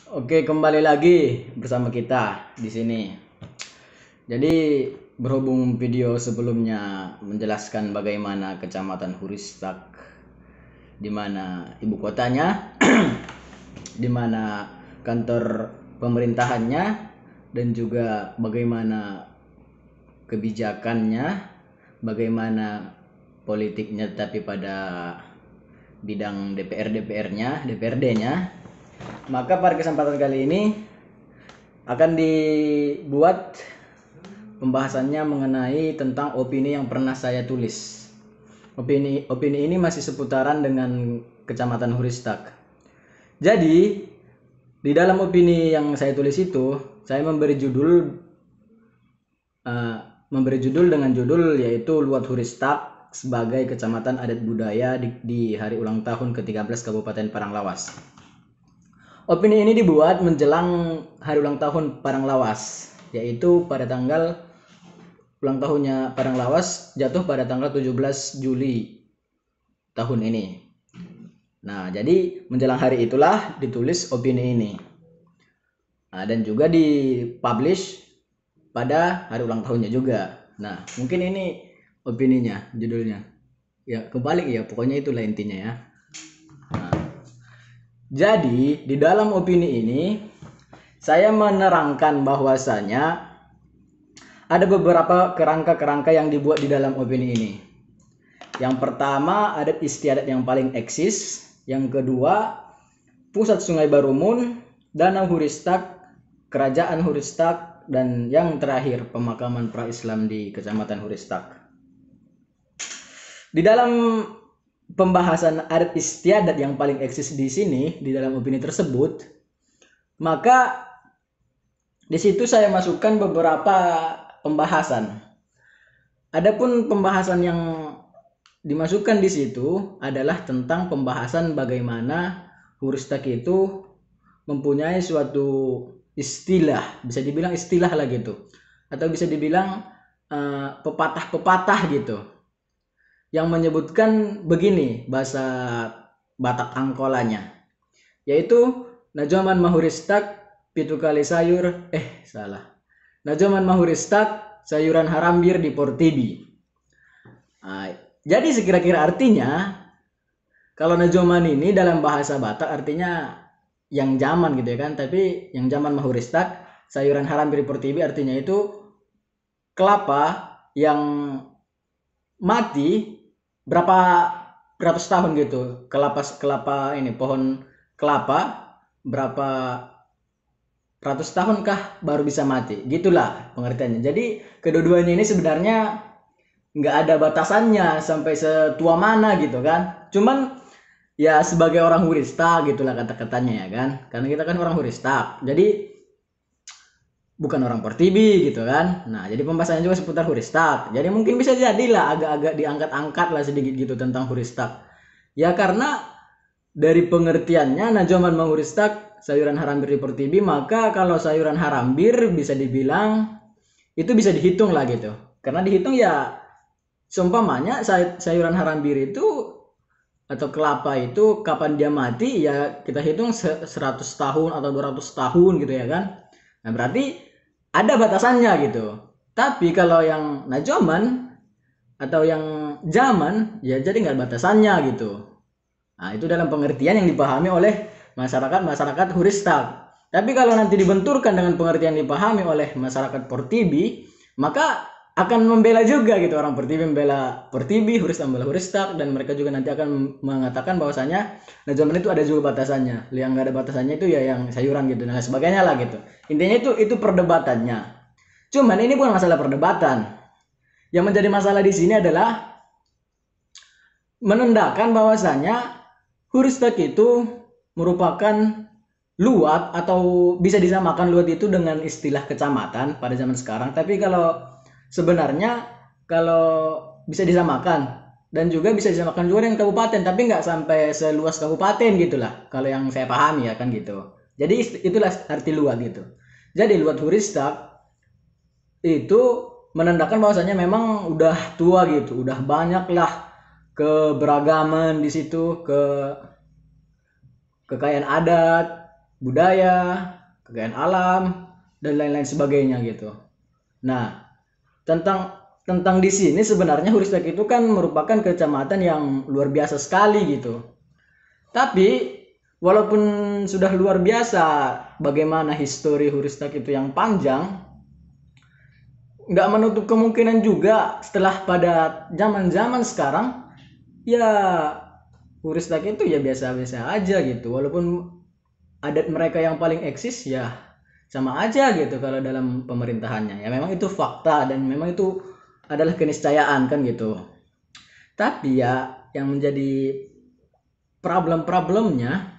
Oke, kembali lagi bersama kita di sini. Jadi, berhubung video sebelumnya menjelaskan bagaimana Kecamatan Huristak, di mana ibu kotanya, di mana kantor pemerintahannya, dan juga bagaimana kebijakannya, bagaimana politiknya, tapi pada bidang DPR-DPR-nya, DPRD-nya. Maka pada kesempatan kali ini akan dibuat pembahasannya mengenai tentang opini yang pernah saya tulis. Opini ini masih seputaran dengan Kecamatan Huristak. Jadi, di dalam opini yang saya tulis itu, saya memberi judul dengan judul yaitu Luat Huristak sebagai Kecamatan Adat Budaya di hari ulang tahun ke-13 Kabupaten Paranglawas. Opini ini dibuat menjelang hari ulang tahun Paranglawas, yaitu pada tanggal ulang tahunnya Paranglawas jatuh pada tanggal 17 Juli tahun ini. Nah, jadi menjelang hari itulah ditulis opini ini. Nah, dan juga dipublish pada hari ulang tahunnya juga. Nah, mungkin ini opininya, judulnya. Ya, kebalik ya, pokoknya itulah intinya ya. Jadi, di dalam opini ini, saya menerangkan bahwasanya ada beberapa kerangka-kerangka yang dibuat di dalam opini ini. Yang pertama, adat istiadat yang paling eksis. Yang kedua, pusat Sungai Barumun, Danau Huristak, Kerajaan Huristak, dan yang terakhir, pemakaman pra-Islam di Kecamatan Huristak. Di dalam pembahasan adat istiadat yang paling eksis di sini, di dalam opini tersebut, maka di situ saya masukkan beberapa pembahasan. Adapun pembahasan yang dimasukkan di situ adalah tentang pembahasan bagaimana Huristak itu mempunyai suatu istilah, bisa dibilang istilah lah gitu, atau bisa dibilang pepatah-pepatah gitu, yang menyebutkan begini bahasa Batak Angkolanya, yaitu Najoman Mahuristak pitu kali sayur Najoman Mahuristak sayuran harambir di Portibi. Nah, jadi sekira-kira artinya kalau Najoman ini dalam bahasa Batak artinya yang zaman gitu ya kan, tapi yang zaman Mahuristak sayuran harambir di Portibi artinya itu kelapa yang mati berapa ratus tahun gitu. Kelapa ini, pohon kelapa berapa ratus tahunkah baru bisa mati, gitulah pengertiannya. Jadi kedua-duanya ini sebenarnya nggak ada batasannya sampai setua mana gitu kan, cuman ya sebagai orang Huristak gitulah kata-katanya ya kan, karena kita kan orang Huristak, jadi bukan orang Portibi gitu kan. Nah, jadi pembahasannya juga seputar Huristak. Jadi mungkin bisa jadilah agak-agak diangkat-angkat lah sedikit gitu tentang Huristak. Ya karena dari pengertiannya Najoman Mahuristak sayuran harambir di Portibi, maka kalau sayuran harambir bisa dibilang itu bisa dihitung lah gitu. Karena dihitung ya seumpamanya sayuran harambir itu atau kelapa itu kapan dia mati ya kita hitung 100 tahun atau 200 tahun gitu ya kan. Nah, berarti ada batasannya gitu. Tapi kalau yang Najoman atau yang zaman ya jadi nggak batasannya gitu. Nah, itu dalam pengertian yang dipahami oleh masyarakat Huristak. Tapi kalau nanti dibenturkan dengan pengertian yang dipahami oleh masyarakat Portibi, maka akan membela juga gitu, orang Portibi membela Portibi, Huristak membela Huristak, dan mereka juga nanti akan mengatakan bahwasanya Najoman itu ada juga batasannya. Yang nggak ada batasannya itu ya yang sayuran gitu, dan sebagainya lah gitu. Intinya itu perdebatannya. Cuman ini bukan masalah perdebatan. Yang menjadi masalah di sini adalah menandakan bahwasanya Huristak itu merupakan luat, atau bisa disamakan luat itu dengan istilah kecamatan pada zaman sekarang. Tapi kalau sebenarnya kalau bisa disamakan dan juga bisa disamakan juga dengan kabupaten, tapi nggak sampai seluas kabupaten gitulah kalau yang saya pahami ya kan gitu. Jadi itulah arti luat gitu. Jadi luat Huristak itu menandakan bahwasanya memang udah tua gitu, udah banyak lah keberagaman di situ, kekayaan adat, budaya, kekayaan alam, dan lain-lain sebagainya gitu. Nah, tentang tentang di sini sebenarnya Huristak itu kan merupakan kecamatan yang luar biasa sekali gitu. Tapi walaupun sudah luar biasa bagaimana histori Huristak itu yang panjang, nggak menutup kemungkinan juga setelah pada zaman-zaman sekarang ya Huristak itu ya biasa-biasa aja gitu. Walaupun adat mereka yang paling eksis ya sama aja gitu kalau dalam pemerintahannya. Ya memang itu fakta dan memang itu adalah keniscayaan kan gitu. Tapi ya yang menjadi problem-problemnya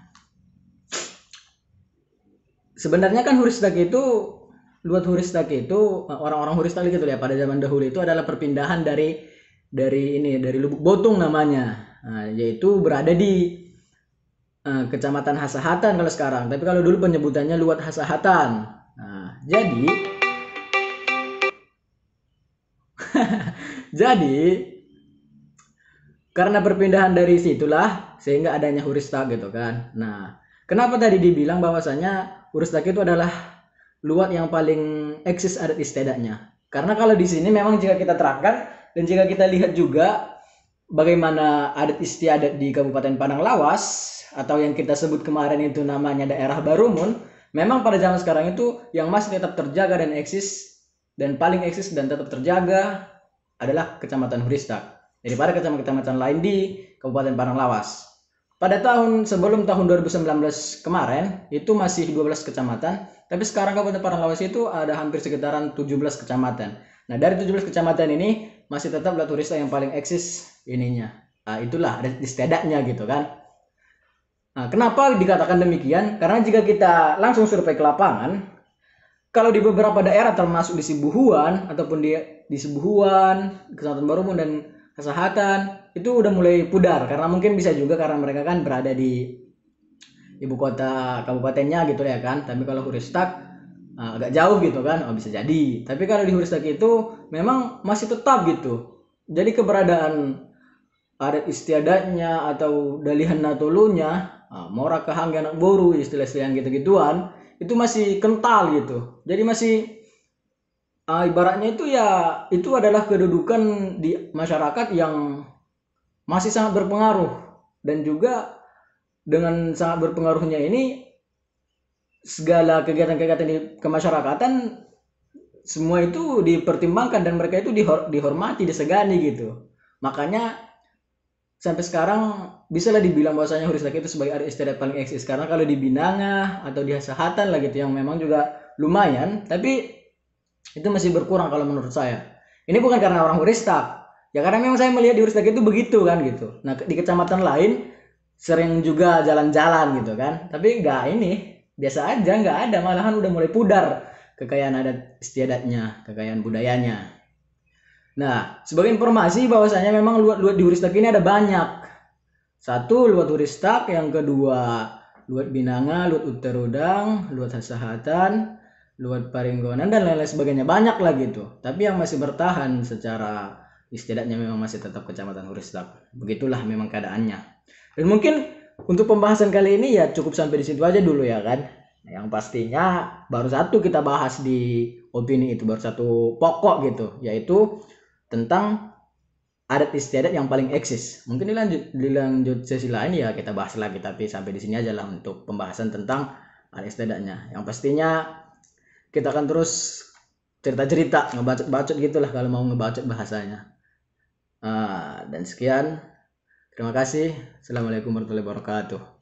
sebenarnya kan Luat Huristak itu orang-orang Huristak gitu ya pada zaman dahulu itu adalah perpindahan dari Lubuk Botung namanya. Nah, yaitu berada di Kecamatan Hasahatan kalau sekarang. Tapi kalau dulu penyebutannya Luat Hasahatan. Nah, jadi karena perpindahan dari situlah sehingga adanya Huristak gitu kan. Nah, kenapa tadi dibilang bahwasanya Huristak itu adalah luat yang paling eksis adat istiadatnya? Karena kalau di sini memang jika kita terangkan dan jika kita lihat juga bagaimana adat istiadat di Kabupaten Padang Lawas atau yang kita sebut kemarin itu namanya daerah Barumun, memang pada zaman sekarang itu yang masih tetap terjaga dan eksis dan paling eksis dan tetap terjaga adalah Kecamatan Huristak daripada kecamatan lain di Kabupaten Padang Lawas. Pada sebelum tahun 2019 kemarin itu masih 12 kecamatan, tapi sekarang Kabupaten Padang Lawas itu ada hampir sekitaran 17 kecamatan. Nah, dari 17 kecamatan ini masih tetap Luat Huristak yang paling eksis ininya. Nah, itulah ada istiadatnya gitu kan. Nah, kenapa dikatakan demikian? Karena jika kita langsung survei ke lapangan, kalau di beberapa daerah termasuk di Sibuhuan ataupun di Sibuhuan, Kecamatan Barumun dan Hasahatan itu udah mulai pudar karena mungkin bisa juga karena mereka kan berada di ibu kota kabupatennya gitu ya kan. Tapi kalau Huristak agak jauh gitu kan, bisa jadi. Tapi kalau di Huristak itu memang masih tetap gitu. Jadi keberadaan adat istiadatnya atau dalihan natulunya, mora kahang anak boru istilah-istilah gitu-gituan itu masih kental gitu. Jadi masih ibaratnya itu adalah kedudukan di masyarakat yang masih sangat berpengaruh dan juga dengan sangat berpengaruhnya ini segala kegiatan-kegiatan di kemasyarakatan semua itu dipertimbangkan dan mereka itu dihormati, disegani gitu. Makanya sampai sekarang bisalah dibilang bahwasanya Huristak itu sebagai adat istiadat paling eksis karena kalau di Binanga atau di Hasahatan lah gitu yang memang juga lumayan, tapi itu masih berkurang kalau menurut saya. Ini bukan karena orang Huristak, ya karena memang saya melihat di Huristak itu begitu kan gitu. Nah di kecamatan lain sering juga jalan-jalan gitu kan, tapi nggak ini biasa aja, nggak ada, malahan udah mulai pudar kekayaan adat istiadatnya, kekayaan budayanya. Nah sebagai informasi bahwasanya memang luat-luat di Huristak ini ada banyak. Satu luat Huristak, yang kedua luat Binanga, luat Uterudang, luat Hasahatan, luat Paringgonan dan lain-lain sebagainya, banyak lah gitu. Tapi yang masih bertahan secara istiadatnya memang masih tetap Kecamatan Huristak. Begitulah memang keadaannya. Dan mungkin untuk pembahasan kali ini ya cukup sampai di situ aja dulu ya kan. Yang pastinya baru satu kita bahas di opini itu, baru satu pokok gitu, yaitu tentang adat istiadat yang paling eksis. Mungkin dilanjut sesi lain ya kita bahas lagi, tapi sampai di sini aja lah untuk pembahasan tentang adat istiadatnya. Yang pastinya kita akan terus cerita-cerita, ngebacot-bacot gitulah kalau mau ngebacot bahasanya. Dan sekian, terima kasih. Assalamualaikum warahmatullahi wabarakatuh.